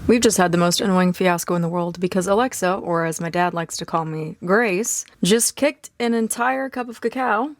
We've just had the most annoying fiasco in the world because Alexa, or as my dad likes to call me, Grace, just kicked an entire cup of cacao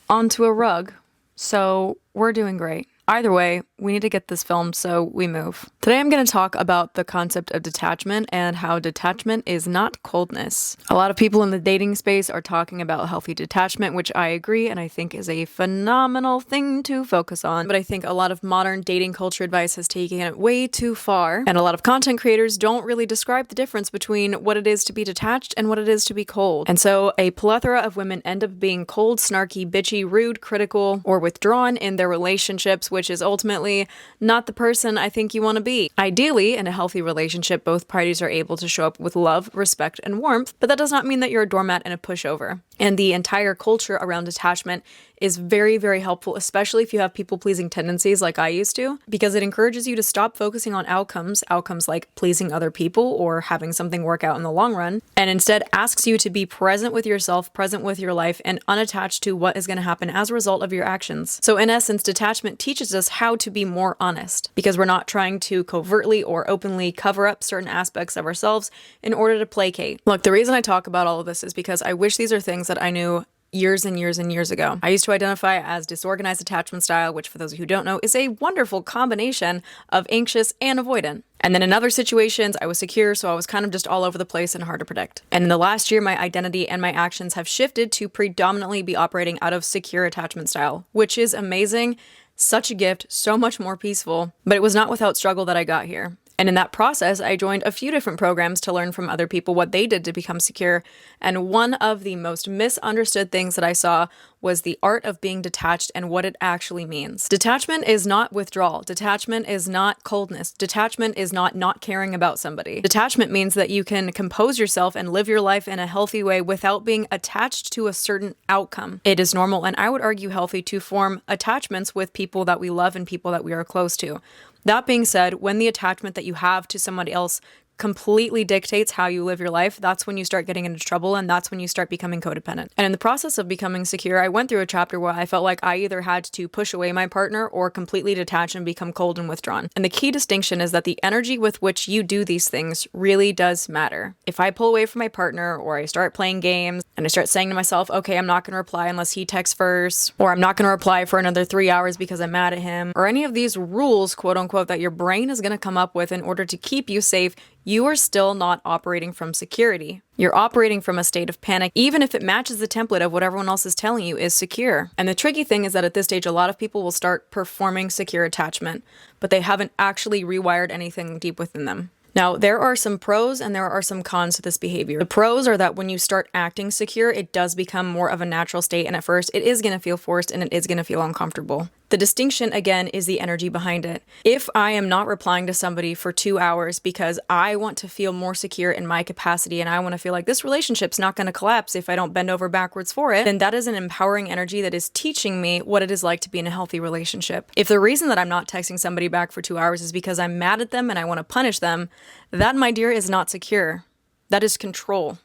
onto a rug. So we're doing great. Either way, we need to get this filmed, so we move. Today I'm going to talk about the concept of detachment and how detachment is not coldness. A lot of people in the dating space are talking about healthy detachment, which I agree and I think is a phenomenal thing to focus on. But I think a lot of modern dating culture advice has taken it way too far, and a lot of content creators don't really describe the difference between what it is to be detached and what it is to be cold. And so a plethora of women end up being cold, snarky, bitchy, rude, critical, or withdrawn in their relationships, which is ultimately not the person I think you want to be. Ideally, in a healthy relationship, both parties are able to show up with love, respect, and warmth, but that does not mean that you're a doormat and a pushover. And the entire culture around detachment is very, very helpful, especially if you have people-pleasing tendencies like I used to, because it encourages you to stop focusing on outcomes like pleasing other people or having something work out in the long run, and instead asks you to be present with yourself, present with your life, and unattached to what is going to happen as a result of your actions. So in essence, detachment teaches us how to be more honest, because we're not trying to covertly or openly cover up certain aspects of ourselves in order to placate. Look, the reason I talk about all of this is because I wish these are things that I knew years and years and years ago. I used to identify as disorganized attachment style, which for those of you who don't know is a wonderful combination of anxious and avoidant. And then in other situations, I was secure, so I was kind of just all over the place and hard to predict. And in the last year, my identity and my actions have shifted to predominantly be operating out of secure attachment style, which is amazing. Such a gift, so much more peaceful, but it was not without struggle that I got here. And in that process, I joined a few different programs to learn from other people what they did to become secure. And one of the most misunderstood things that I saw was the art of being detached and what it actually means. Detachment is not withdrawal. Detachment is not coldness. Detachment is not caring about somebody. Detachment means that you can compose yourself and live your life in a healthy way without being attached to a certain outcome. It is normal, and I would argue healthy, to form attachments with people that we love and people that we are close to. That being said, when the attachment that you have to somebody else completely dictates how you live your life, that's when you start getting into trouble, and that's when you start becoming codependent. And in the process of becoming secure, I went through a chapter where I felt like I either had to push away my partner or completely detach and become cold and withdrawn. And the key distinction is that the energy with which you do these things really does matter. If I pull away from my partner, or I start playing games and I start saying to myself, okay, I'm not going to reply unless he texts first, or I'm not going to reply for another 3 hours because I'm mad at him, or any of these rules, quote unquote, that your brain is going to come up with in order to keep you safe, you are still not operating from security. You're operating from a state of panic, even if it matches the template of what everyone else is telling you is secure. And the tricky thing is that at this stage, a lot of people will start performing secure attachment, but they haven't actually rewired anything deep within them. Now, there are some pros and there are some cons to this behavior. The pros are that when you start acting secure, it does become more of a natural state, and at first it is going to feel forced and it is going to feel uncomfortable. The distinction, again, is the energy behind it. If I am not replying to somebody for 2 hours because I want to feel more secure in my capacity and I want to feel like this relationship's not going to collapse if I don't bend over backwards for it, then that is an empowering energy that is teaching me what it is like to be in a healthy relationship. If the reason that I'm not texting somebody back for 2 hours is because I'm mad at them and I want to punish them, that, my dear, is not secure. That is control.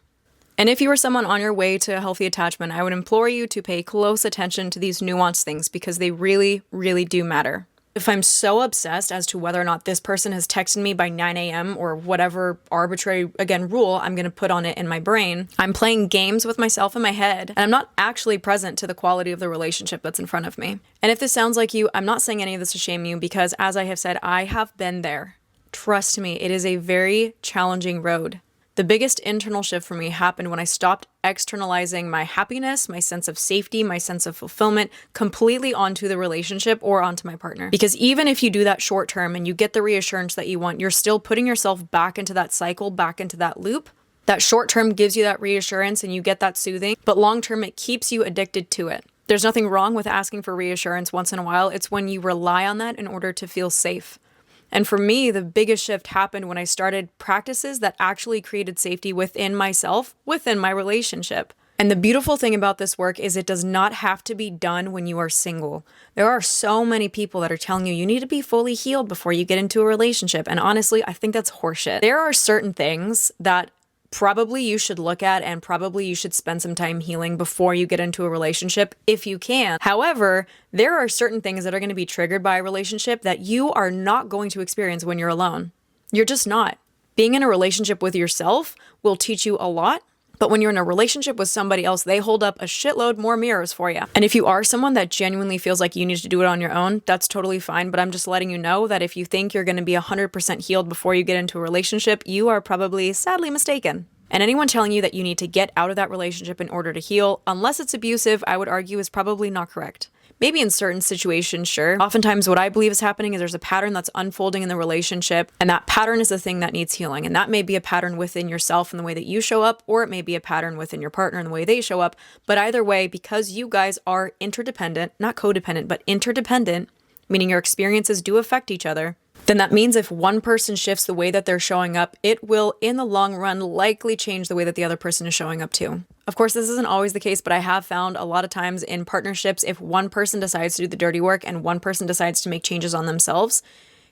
And if you are someone on your way to a healthy attachment, I would implore you to pay close attention to these nuanced things because they really, really do matter. If I'm so obsessed as to whether or not this person has texted me by 9 a.m. or whatever arbitrary, again, rule I'm going to put on it in my brain, I'm playing games with myself in my head, and I'm not actually present to the quality of the relationship that's in front of me. And if this sounds like you, I'm not saying any of this to shame you because, as I have said, I have been there. Trust me, it is a very challenging road. The biggest internal shift for me happened when I stopped externalizing my happiness, my sense of safety, my sense of fulfillment completely onto the relationship or onto my partner. Because even if you do that short term and you get the reassurance that you want, you're still putting yourself back into that cycle, back into that loop. That short term gives you that reassurance and you get that soothing, but long term it keeps you addicted to it. There's nothing wrong with asking for reassurance once in a while. It's when you rely on that in order to feel safe. And for me, the biggest shift happened when I started practices that actually created safety within myself, within my relationship. And the beautiful thing about this work is it does not have to be done when you are single. There are so many people that are telling you need to be fully healed before you get into a relationship. And honestly, I think that's horseshit. There are certain things that probably you should look at and probably you should spend some time healing before you get into a relationship if you can. However, there are certain things that are going to be triggered by a relationship that you are not going to experience when you're alone. You're just not. Being in a relationship with yourself will teach you a lot. But when you're in a relationship with somebody else, they hold up a shitload more mirrors for you. And if you are someone that genuinely feels like you need to do it on your own, that's totally fine. But I'm just letting you know that if you think you're going to be 100% healed before you get into a relationship, you are probably sadly mistaken. And anyone telling you that you need to get out of that relationship in order to heal, unless it's abusive, I would argue is probably not correct. Maybe in certain situations, sure. Oftentimes what I believe is happening is there's a pattern that's unfolding in the relationship, and that pattern is the thing that needs healing. And that may be a pattern within yourself in the way that you show up, or it may be a pattern within your partner in the way they show up. But either way, because you guys are interdependent, not codependent, but interdependent, meaning your experiences do affect each other, then that means if one person shifts the way that they're showing up, it will, in the long run, likely change the way that the other person is showing up too. Of course, this isn't always the case, but I have found a lot of times in partnerships, if one person decides to do the dirty work and one person decides to make changes on themselves,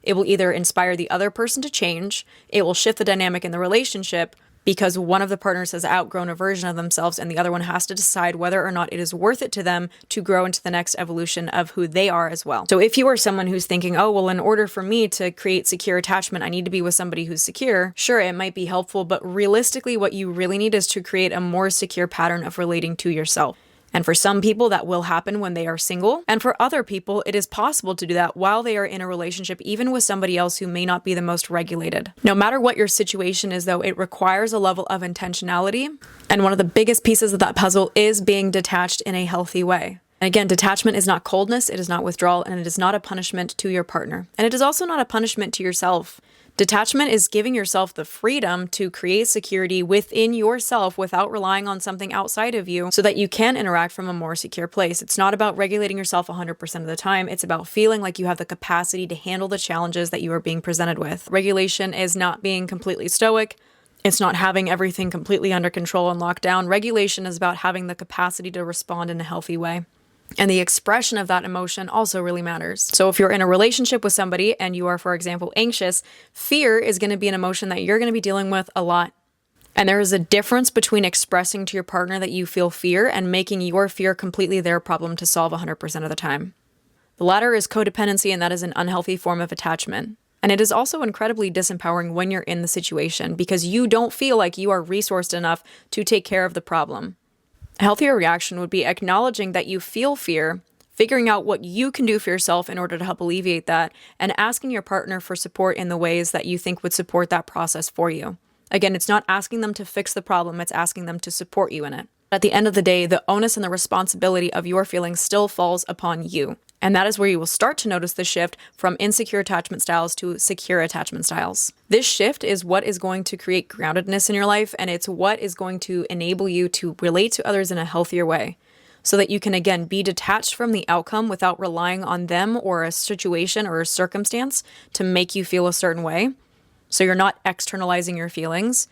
it will either inspire the other person to change, it will shift the dynamic in the relationship, because one of the partners has outgrown a version of themselves and the other one has to decide whether or not it is worth it to them to grow into the next evolution of who they are as well. So if you are someone who's thinking, oh, well, in order for me to create secure attachment, I need to be with somebody who's secure, sure, it might be helpful, but realistically, what you really need is to create a more secure pattern of relating to yourself. And for some people, that will happen when they are single. And for other people, it is possible to do that while they are in a relationship, even with somebody else who may not be the most regulated. No matter what your situation is, though, it requires a level of intentionality. And one of the biggest pieces of that puzzle is being detached in a healthy way. And again, detachment is not coldness, it is not withdrawal, and it is not a punishment to your partner. And it is also not a punishment to yourself. Detachment is giving yourself the freedom to create security within yourself without relying on something outside of you so that you can interact from a more secure place. It's not about regulating yourself 100% of the time. It's about feeling like you have the capacity to handle the challenges that you are being presented with. Regulation is not being completely stoic. It's not having everything completely under control and locked down. Regulation is about having the capacity to respond in a healthy way. And the expression of that emotion also really matters. So if you're in a relationship with somebody and you are, for example, anxious, fear is going to be an emotion that you're going to be dealing with a lot. And there is a difference between expressing to your partner that you feel fear and making your fear completely their problem to solve 100% of the time. The latter is codependency, and that is an unhealthy form of attachment. And it is also incredibly disempowering when you're in the situation because you don't feel like you are resourced enough to take care of the problem. A healthier reaction would be acknowledging that you feel fear, figuring out what you can do for yourself in order to help alleviate that, and asking your partner for support in the ways that you think would support that process for you. Again, it's not asking them to fix the problem, it's asking them to support you in it. At the end of the day, the onus and the responsibility of your feelings still falls upon you. And that is where you will start to notice the shift from insecure attachment styles to secure attachment styles. This shift is what is going to create groundedness in your life, and it's what is going to enable you to relate to others in a healthier way so that you can, again, be detached from the outcome without relying on them or a situation or a circumstance to make you feel a certain way. So you're not externalizing your feelings,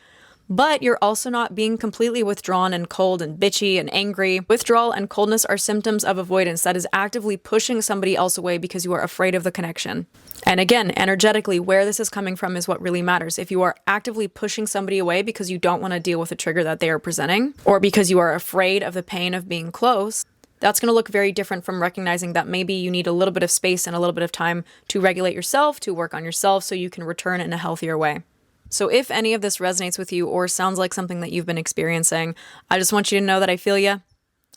but you're also not being completely withdrawn and cold and bitchy and angry. Withdrawal and coldness are symptoms of avoidance that is actively pushing somebody else away because you are afraid of the connection. And again, energetically, where this is coming from is what really matters. If you are actively pushing somebody away because you don't want to deal with a trigger that they are presenting, or because you are afraid of the pain of being close, that's going to look very different from recognizing that maybe you need a little bit of space and a little bit of time to regulate yourself, to work on yourself so you can return in a healthier way. So if any of this resonates with you or sounds like something that you've been experiencing, I just want you to know that I feel you.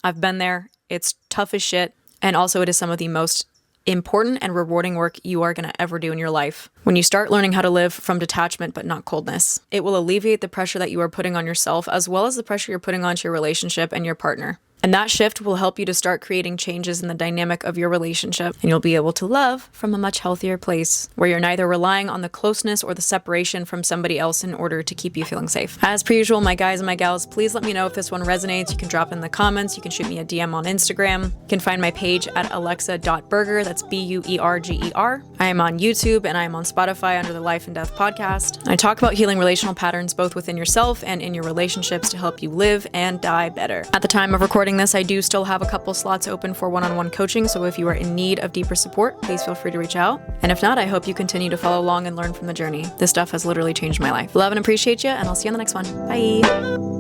I've been there. It's tough as shit. And also it is some of the most important and rewarding work you are going to ever do in your life. When you start learning how to live from detachment but not coldness, it will alleviate the pressure that you are putting on yourself as well as the pressure you're putting onto your relationship and your partner. And that shift will help you to start creating changes in the dynamic of your relationship. And you'll be able to love from a much healthier place where you're neither relying on the closeness or the separation from somebody else in order to keep you feeling safe. As per usual, my guys and my gals, please let me know if this one resonates. You can drop it in the comments. You can shoot me a DM on Instagram. You can find my page at alexa.burger. That's Buerger. I am on YouTube and I am on Spotify under the Life and Death podcast. I talk about healing relational patterns both within yourself and in your relationships to help you live and die better. At the time of recording this, I do still have a couple slots open for one-on-one coaching, so if you are in need of deeper support, please feel free to reach out. And if not, I hope you continue to follow along and learn from the journey. This stuff has literally changed my life. Love and appreciate you, and I'll see you on the next one. Bye!